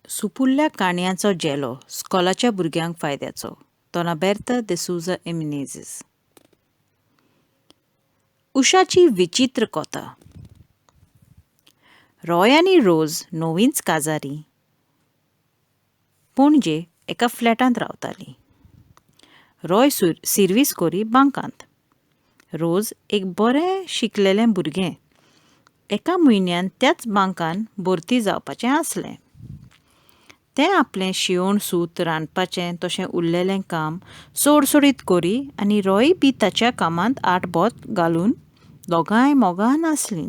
सुपुल्ल्या काणयांचो जेलो स्कॉलाच्या भुरग्यांक फायद्याचो. दोनाबेर्ता de Souza Menezes. उशाची विचित्र कथा. रॉय आनी रोज नवींच काजारी पणजे एका फ्लॅटांत रावतालीं. रॉय सर्वीस कोरी बँकांत. रोज एक बरें शिकलेलें भुरगें. एका म्हयन्यान त्याच बँकान भरती जावपाचें आसलें. तें आपलें शिंवण सूत रांदपाचें तशें उरलेलें काम सोडसोडीत कोरी आनी रॉय बी ताच्या कामांत आटबोत घालून दोगांय मोगान आसलीं.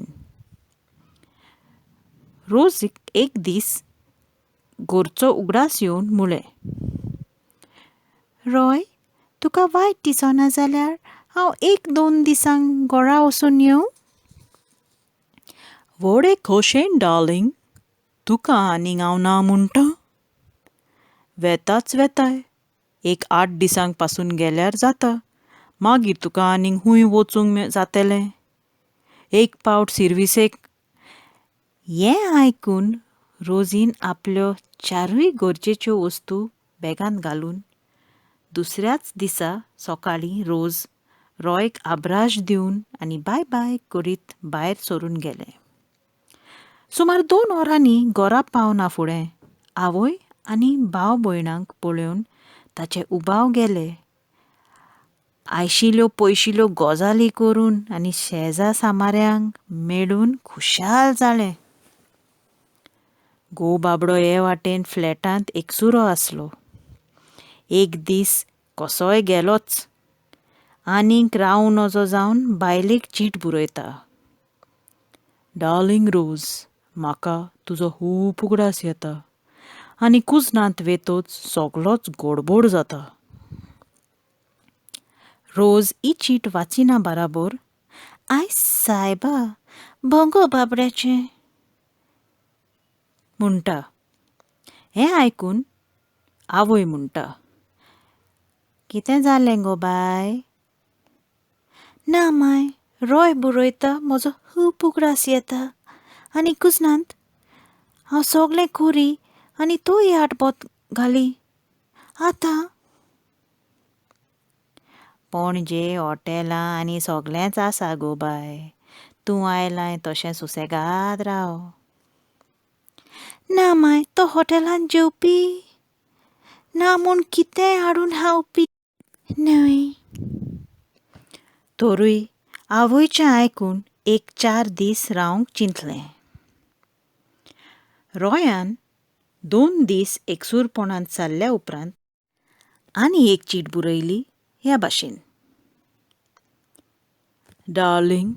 रोज एक दीस घरचो उगडास येवन म्हळें, रॉय, तुका वायट दिसना जाल्यार हांव 1-2 दिसांक घरा वचून येवं? व्हडे खोशेन डार्लिंग, तुका आनीक हांव ना म्हणटा. वेताय 8 दिसांक पासून गेल्यार जाता. मागीर तुका आनीक खूंय वचूंक जातलें. एक पावट सर्विसेक. हें आयकून रोजीन आपल्यो 4 गरजेच्यो वस्तू बॅगांत घालून दुसऱ्याच दिसा सकाळीं रोज रॉयक आब्राश दिवन आनी बाय बाय करीत भायर सरून गेलें. सुमार 2 वरांनी घरा पावना फुडें आवय आनी भाव भयणांक पळोवन ताचे उबाव गेले. आयशिल्ल्यो पयशिल्ल्यो गजाली करून आनी शेजा सामाऱ्यांक मेळून खुशाल जालें. घोव बाबडो हे वाटेन फ्लॅटांत एकसुरो आसलो. एक दीस कसोय गेलोच. आनीक राव नजो जावन बायलेक चीट बरयता. डार्लिंग रोज, म्हाका तुजो खूब उगडास येता आनी कुजनांत वेतोच सगळोच गडबड जाता. रोज ही चीट वाचिना बराबर आयज सायबा भोगो बाबड्याचें म्हणटा. हें आयकून आवय म्हणटा, कितें जालें गो बाय? ना माय, रॉय बरयता म्हजो खूब उगडास येता आनी कुजनांत हांव सगलें कोरी आनी तूंय आटबोत घाली. आतां पणजे हॉटेलां आनी सगळेंच आसा गो बाय. तूं आयलाय तशें सुसेगाद राव. ना माय, तो हॉटेलांत जेवपी ना म्हूण कितेंय हाडून खावपी न्हय. तरूय आवयचें आयकून 4 दीस रावंक चिंतलें. रॉयान 2 दीस एकसुरपणान चल्ल्या उपरांत आनी एक चीट बरयली ह्या भाशेन, डार्लिंग,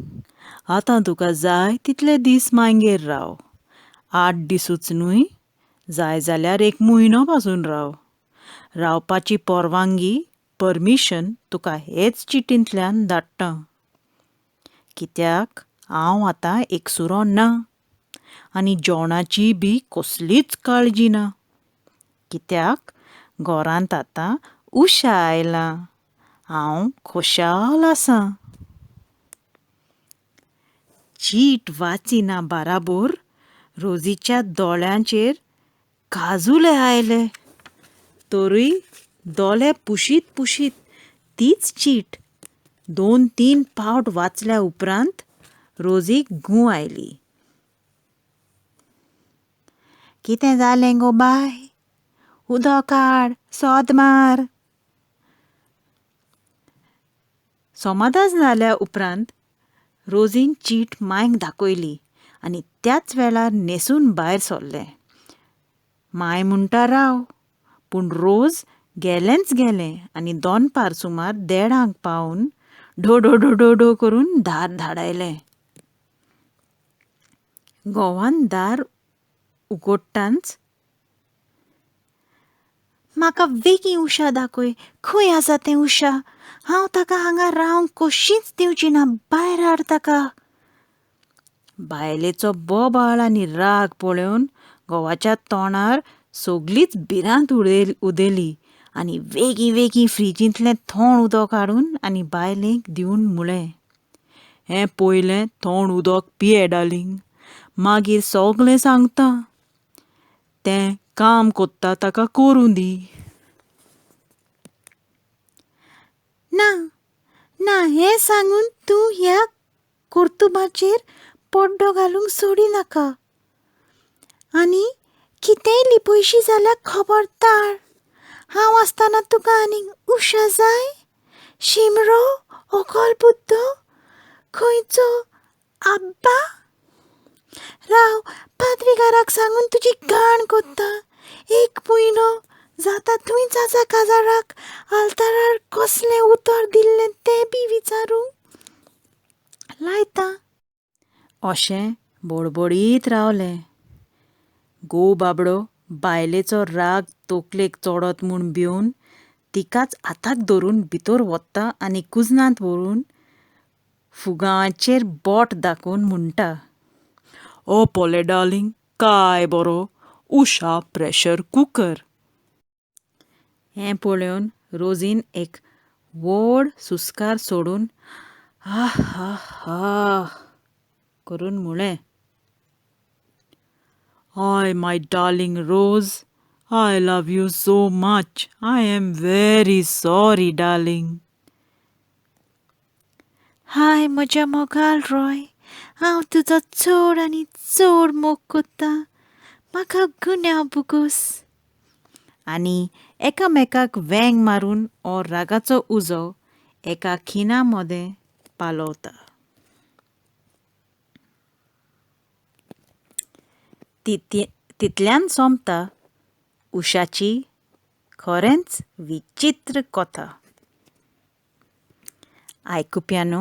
आतां तुका जाय तितले दीस मांगेर राव. 8 दिसूच न्हय, जाय जाल्यार 1 म्हयनो पासून राव. रावपाची परमिशन तुका हेच चिटींतल्यान धाडटां. कित्याक हांव आतां एकसुरो ना आनी जेवणाची बी कसलीच काळजी ना. कित्याक घरांत आतां उशा आयला. हांव खोशाल आसां. चीट वाचिना बराबर रोजीच्या दोळ्यांचेर काजुले आयले. तरूय दोळे पुशीत तीच चीट 2-3 पावट वाचल्या उपरांत रोजीक घूं आयली. कितें जालें गो बाय? उदक हाड, सोद मार. समाधान जाल्या उपरांत रोजीन चीट मांयक दाखयली आनी त्याच वेळार न्हेसून भायर सरलें. माय म्हणटा राव, पूण रोज गेलें आनी दोनपार सुमार 1:30 पावून ढो करून दार धाडायलें. घोवान दार उगडटांच, म्हाका बेगीन उशा दाखय. खंय आसा तें उशा? हांव ताका हांगा रावंक कशींच दिवची ना. भायर हाड ताका. बायलेचो बोबाळ आनी राग पळोवन घोवाच्या तोंडार सगळीच भिरांत उदेली आनी वेगीं फ्रिजींतलें थोंड उदक हाडून आनी बायलेक दिवन म्हळें, हें पयलें थोंड उदक पिये डार्लिंग, मागीर सगलें सांगता. तें काम कोत्ता ताका करूं दी. ना ना हें सांगून तूं ह्या कर्तुबाचेर पड्डो घालूंक सोडिनाका. आनी कितेंय लिपयशी जाल्यार खबरदार. हांव आसतना तुका आनीक उशा जाय? शिमरो, ओकोलबुद्दो, खंयचो आब्बा? राव, पाद्रीगाराक सांगून तुजी घाण कोत्ता. एक म्हयनो जाता थंयच आसा काजाराक आल्तारार कसलें उतर दिल्लें तें बी विचारूंक लायता. अशें बडबडीत रावलें. घोव बाबडो बायलेचो राग तकलेक चडत म्हूण भिवन तिकाच हाताक धरून भितर वता आनी कुजनांत व्हरून फुगांचेर बोट दाखोवन म्हणटा, ओ पोले डार्लिंग, काय बरो उशा प्रेशर कुकर. हें पळोवन रोजीन एक व्हड सुस्कार सोडून हा हा हा करून म्हळें, I my darling rose, I love you so much. I am very sorry, darling. हाय म्हज्या मोगाल रॉय, हांव तुजो चड आनी चड मोग कोत्ता. म्हाका गुन्यांव बुगूस. आनी एकामेकाक वेंग मारून हो रागाचो उजो एका खिणा मदें पालवता. तितल्यान सोंपता उशाची खरेंच विचित्र कथा. आयकुप्यांनो,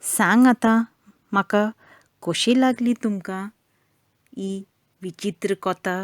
सांग आतां म्हाका कशी लागली तुमकां ही विचित्र कथा.